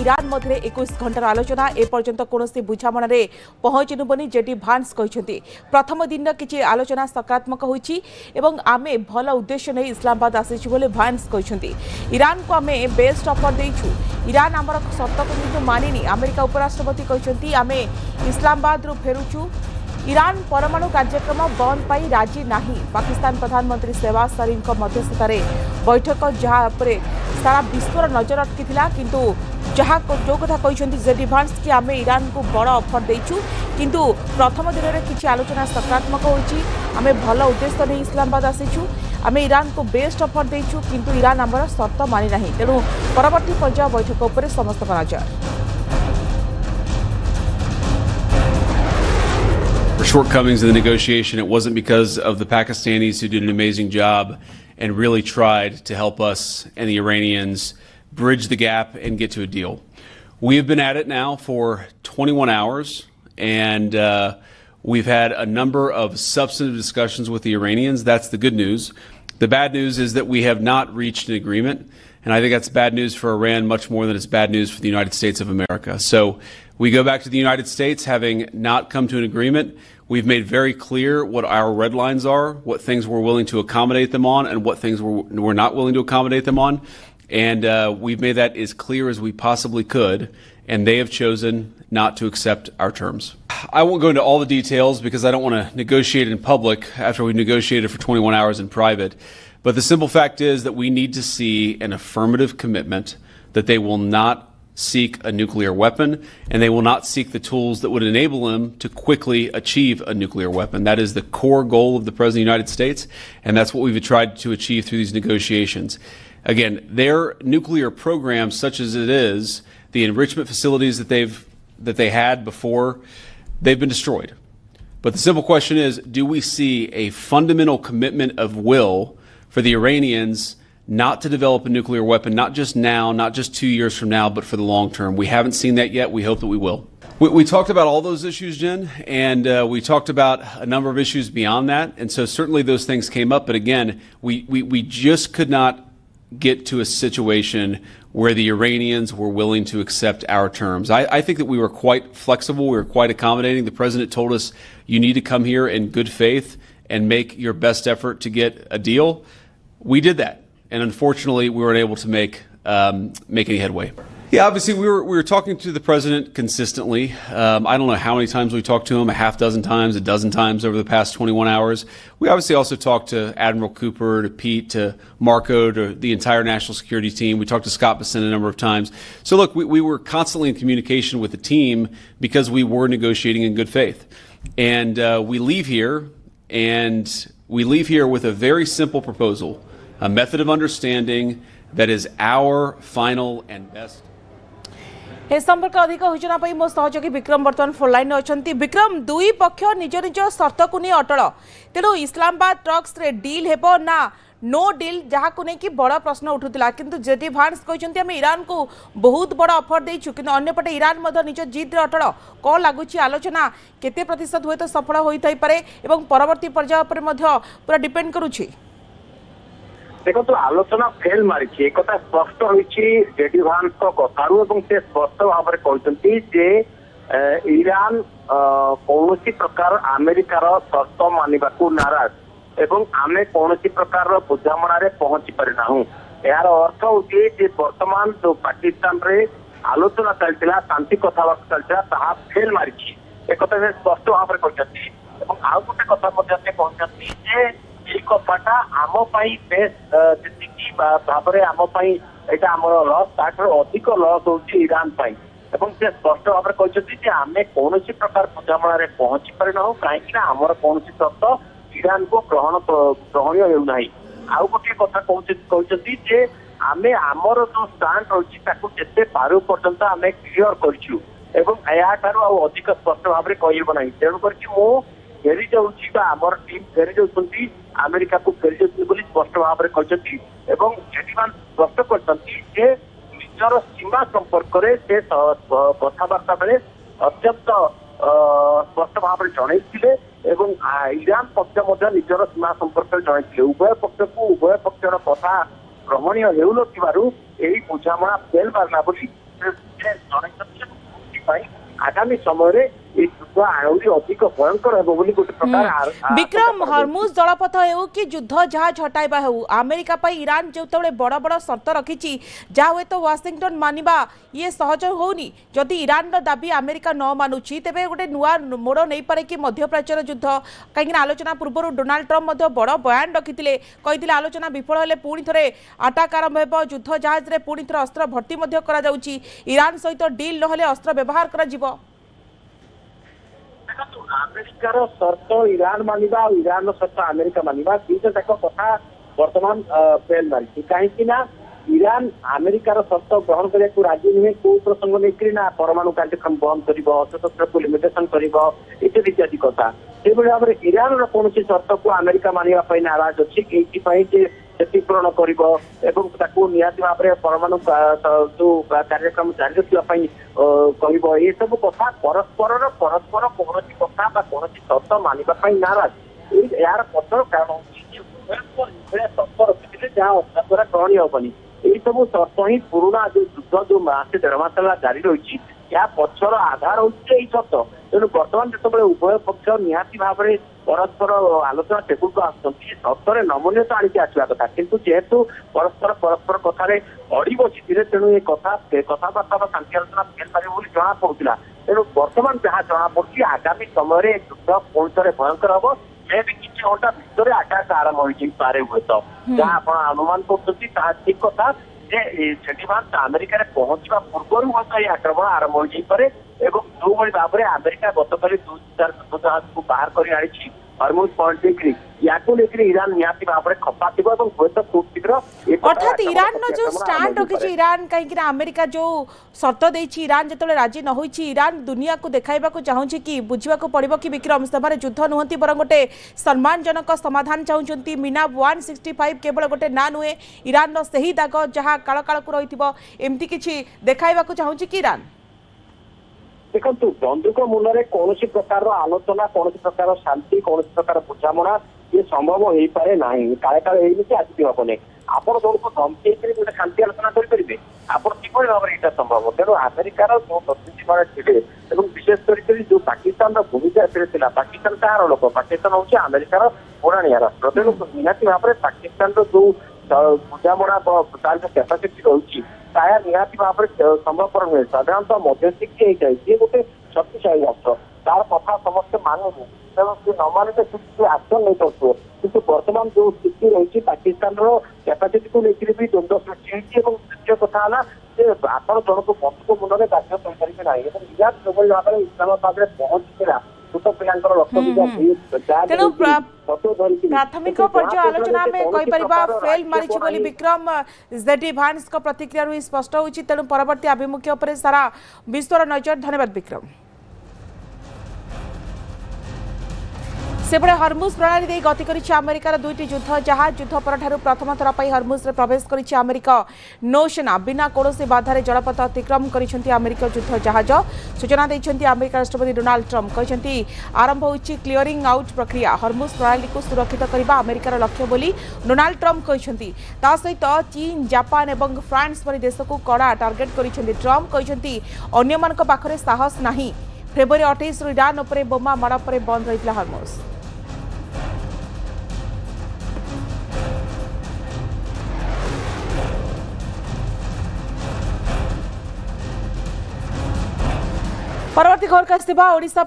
Iran मध्य 21 घंटार आलोचना एपर्यंत कौन बुझामण में पहुंचनु बोली जेडी भान्स कहते प्रथम दिन किसी आलोचना सकारात्मक होती आमे भल उद्देश्य नहीं इस्लामाबाद आसीचु बोले भान्स कहते इरान को आमे बेस्ट ऑफर देइछु इरान आमर शर्त को किंतु मानिनी अमेरिका उपराष्ट्रपति कहते आमे इस्लामाबाद रु फेरुछु इरान परमाणु कार्यक्रम बंद पाई राजी नहीं पाकिस्तान प्रधानमंत्री शहबाज शरीफ मध्यस्थतार बैठक जहाँ सारा विश्वर नजर अटकी किंतु जहाँ जो कथा कहते जेडी भान्स कि आम इरान को बड़ ऑफर देचु किंतु प्रथम दिन में किसी आलोचना सकारात्मक होची आम भल उद्देश्य नहीं इस्लामाबाद आसीचु आम इरान को बेस्ट ऑफर देचु किंतु इरान आमर शर्त मानि नहीं तेणु परवर्ती पर्याय बैठक उपर समस्त नजर shortcomings in the negotiation. It wasn't because of the Pakistanis who did an amazing job and really tried to help us and the Iranians bridge the gap and get to a deal. We have been at it now for 21 hours, and we've had a number of substantive discussions with the Iranians. That's the good news. The bad news is that we have not reached an agreement, and I think that's bad news for Iran much more than it's bad news for the United States of America. So we go back to the United States having not come to an agreement. We've made very clear what our red lines are, what things we're willing to accommodate them on, and what things we're not willing to accommodate them on. And we've made that as clear as we possibly could, and they have chosen not to accept our terms. I won't go into all the details because I don't want to negotiate in public after we've negotiated for 21 hours in private. But the simple fact is that we need to see an affirmative commitment that they will not seek a nuclear weapon, and they will not seek the tools that would enable them to quickly achieve a nuclear weapon. That is the core goal of the President of the United States, and that's what we've tried to achieve through these negotiations. Again, their nuclear program, such as it is, the enrichment facilities that they had before, they've been destroyed. But the simple question is, do we see a fundamental commitment of will for the Iranians not to develop a nuclear weapon, not just now, not just 2 years from now, but for the long term? We haven't seen that yet. We hope that we will. We talked about all those issues, Jen, and we talked about a number of issues beyond that. And so certainly those things came up. But again, we just could not get to a situation where the Iranians were willing to accept our terms. I think that we were quite flexible. We were quite accommodating. The president told us, you need to come here in good faith and make your best effort to get a deal. We did that. And unfortunately, we weren't able to make any headway. Yeah, obviously, we were talking to the president consistently. I don't know how many times we talked to him, a half dozen times, a dozen times over the past 21 hours. We obviously also talked to Admiral Cooper, to Pete, to Marco, to the entire national security team. We talked to Scott Bessent a number of times. So look, we were constantly in communication with the team because we were negotiating in good faith. And we leave here with a very simple proposal. A method of understanding that is our final and best. ए संपर्क अधिक सूचना पाई मो सहयोगी विक्रम बर्तमान phone line अच्छा विक्रम दुई पक्ष निज निज शर्त को नहीं अटल तेणु इस्लामाबाद टॉक्स रे डील हेबो ना नो डील जहाँ को नहीं बड़ प्रश्न उठुला किंतु जेडी भान्स कहते आम इरान को बहुत बड़ ऑफर देचु किंतु अन्यपटे इरान मध्य निज जिद रे अटल कौन लगुच आलोचना केते प्रतिशत हुए तो सफल होई पारे एवं परवर्ती पर्याय पर पूरा डिपेंड करुछि देखो आलोचना फेल मारी एक स्पष्ट जेडी भान्स कथारू से स्पष्ट भाव में कहते ईरान कौन प्रकार अमेरिकार शर्त मानवा नाराज एवं आमे कौन प्रकार बुझामण पहुंची पारिना यार अर्थ हूँ वर्तमान जो पाकिस्तान रे आलोचना चलता शांति कथबार्ता चलता फेल मारी एक स्पष्ट भाव में कहते आउ गोटे कथा कहते कथाटा आम बेस जी भाव में आम यहाँ आम लस ताठ अधिक लस हो ईरान से स्पष्ट भाव में कहते आम कौन प्रकार बुझामण पहुंची पारिना कहीं आमर कौन शर्त ईरान को ग्रहणीय होना आउ गोटे कथा कहते आमे आमर जो स्टांड रही जिते पारु पर्यंत आम क्लियर करूँ अधिक स्पष्ट भाव में कहब ना तेणुक मु फेरी जामर टीम फेरी जाऊँगी अमेरिका को फेरी जाऊँगी स्पष्ट भाव में कहते स्पष्ट कर निजर सीमा संपर्क से कथबार्ता बेले अत्यंत स्पष्ट भाव में जनईले ईरान पक्ष निजर सीमा संपर्क में जनईले उभय पक्ष को उभय पक्षर कथा ग्रहणीय हो बुझामणा फेल मारला आगामी समय युद्ध आहरी अधिक भयंकर हे बोली गोटे प्रकार विक्रम हरमुज जलपथ हो कि युद्ध जहाज हटाइबा हो अमेरिका पर ईरान जो बड़ बड़ शर्त रखी जहाँ हुए तो वाशिंगटन मानिबा ये सहज होनी जदि ईरान दाबी अमेरिका न मानुची तेबे गोटे नुआ मोड़ नहीं पारे कि मध्यप्राच्यर युद्ध कहीं आलोचना पूर्व डोनाल्ड ट्रम्प बड़ बयान रखिते कही आलोचना विफल हेले पुणी थे आटाक आरंभ हो युद्ध जहाज में पुणी थे अस्त्र भर्ती ईरान सहित डील नहले अस्त्र व्यवहार करा अमेरिकार शर्त ईरान मानिबा ईरान शर्त अमेरिका मानिबा दुईटा जाक कथा वर्तमान फेल मारी कहीं ईरान अमेरिकार शर्त ग्रहण करने को राजी नुहे कौ प्रसंग लेकिन ना परमाणु कार्यक्रम बंद कर अस्त्र को लिमिटेशन कर इत्यादि इत्यादि कथा से भाव में ईरान कौन शर्त को अमेरिका मानिबा नाराज अच्छी क्षतिपूरण कर निहती भाव में परमाणु जो कार्यक्रम जारी रखा ये सब कथा परस्पर कौन कथा कौन शर्त मानवाई नाराज यार पचर कारण शर्त रखिए जहाँ द्वारा ग्रहण हेनी यही सब शर्त ही पुराणा जो युद्ध जो मासे 1.5 मास जारी रही या पक्षर आधार होती शर्त तेणु बर्तमान जो उभय पक्ष निहाती भाव में परस्पर आलोचना टेबुल को आसुच्च शर्तर नमनीयता आणिकी आसवा कथा किंतु जेहेतु परस्पर कथार अड़ी बसी तेणु ये कथबार्ता शांति आलोचना फेल पार जना पड़ा तेणु बर्तमान जहाँ जना पड़ी आगामी समय युद्ध पुणी थे भयंकर हम मे भी किसी घंटा भितर आकाश आरंभ हो हुए तो जहाँ आप अनुमान कर ठीक कथा अमेरिका पहुंचा पूर्व हम ये आक्रमण आरंभ होपे एवं जो भाव में अमेरिका गतकाली 2-4 युद्ध जहाज को बाहर कर आनी हरमुज पॉइंट देखिए या ईरान निहाती भाव में खपा थी खूब शीघ्र अर्थात ईरान जो स्टैंड रखी ईरान कहीं अमेरिका जो शर्त देछि ईरान जो राजी न होई ईरान दुनिया को देखाइबा को चाहूँ कि बुझा पड़ो कि विक्रम से युद्ध नुहति बर गोटे सम्मानजनक समाधान चाहूँगी मीना 165 केवल गोटे ना नुहे ईरान से ही दाग जहाँ काल काल को रही एमती किसी देखाइबा को चाहूँ कि ईरान देखो बंधुक मूल कौन प्रकार आलोचना कौन प्रकार शांति कौन प्रकार बुझामणा ये संभव हो पाए ना काले काले कि आज भी हम नहीं आप जन को धमकी गोटे शांति आलोचना करेंगे आप किभली भाव में यहाँ संभव तेणु अमेरिकार जो प्रतिनिधि मैंने थे विशेष कर जो पाकिस्तान भूमिका पाकिस्तान कहार लोक पाकिस्तान हूँ अमेरिकार पुराणिया राष्ट्र तेणु निहाती भाव में पाकिस्तान जो बुझामणा तार कैपासीटी रही ताया निहाती भाव में संभवपर नुहे साधारणतः मध्यस्थी होता है सी गोटे शक्तिशाली राष्ट्र तार कथा समस्ते मानुनी तेणु सी न मानिले एक्शन नहीं पारे किंतु वर्तमान जो स्थिति रही पाकिस्तान कैपासीटी को लेकर भी द्वंद्व सृष्टि होती द्वितीय कथा है आप जन को बंधुक मुंडे बाध्य करेंगे ना ईरान जो भाव में इस्लामाबाद में पहुंचला छोट पिला तेणु प्राथमिक पर्याय आलोचना में फेल मारी बोली विक्रम जेडी भांस प्रतिक्रिया स्पष्ट होती तेणु परवर्ती आभिमुख्य पर सारा विश्वर नजर धन्यवाद विक्रम सेपटे हरमुज प्रणाली दे गति करिछि अमेरिकार दुईटी युद्ध जहाज युद्ध पर प्रथम थर पर हरमुज रे प्रवेश करिछि अमेरिका नौसेना बिना कौनसी बाधारे जलपथ अतिक्रम करिसेंति अमेरिका युद्ध जहाज सूचना दैछंति अमेरिका राष्ट्रपति डोनाल्ड ट्रम्प कहछंति आरंभ होइछि क्लियरिंग आउट प्रक्रिया हरमुज प्रणाली को सुरक्षित करबा अमेरिकार लक्ष्य बोली डोनाल्ड ट्रम्प कहछंति ता सहित चीन जापान एवं फ्रांस परि देश को कड़ा टार्गेट करिसेंति ट्रम्प कहछंति अन्य मानक पाखरे साहस नाही फेब्रुआरी 28 ईरान उपरे बोमा माड़ पर बंद रहितला हरमुज परवर्ती खबर का ओडिशा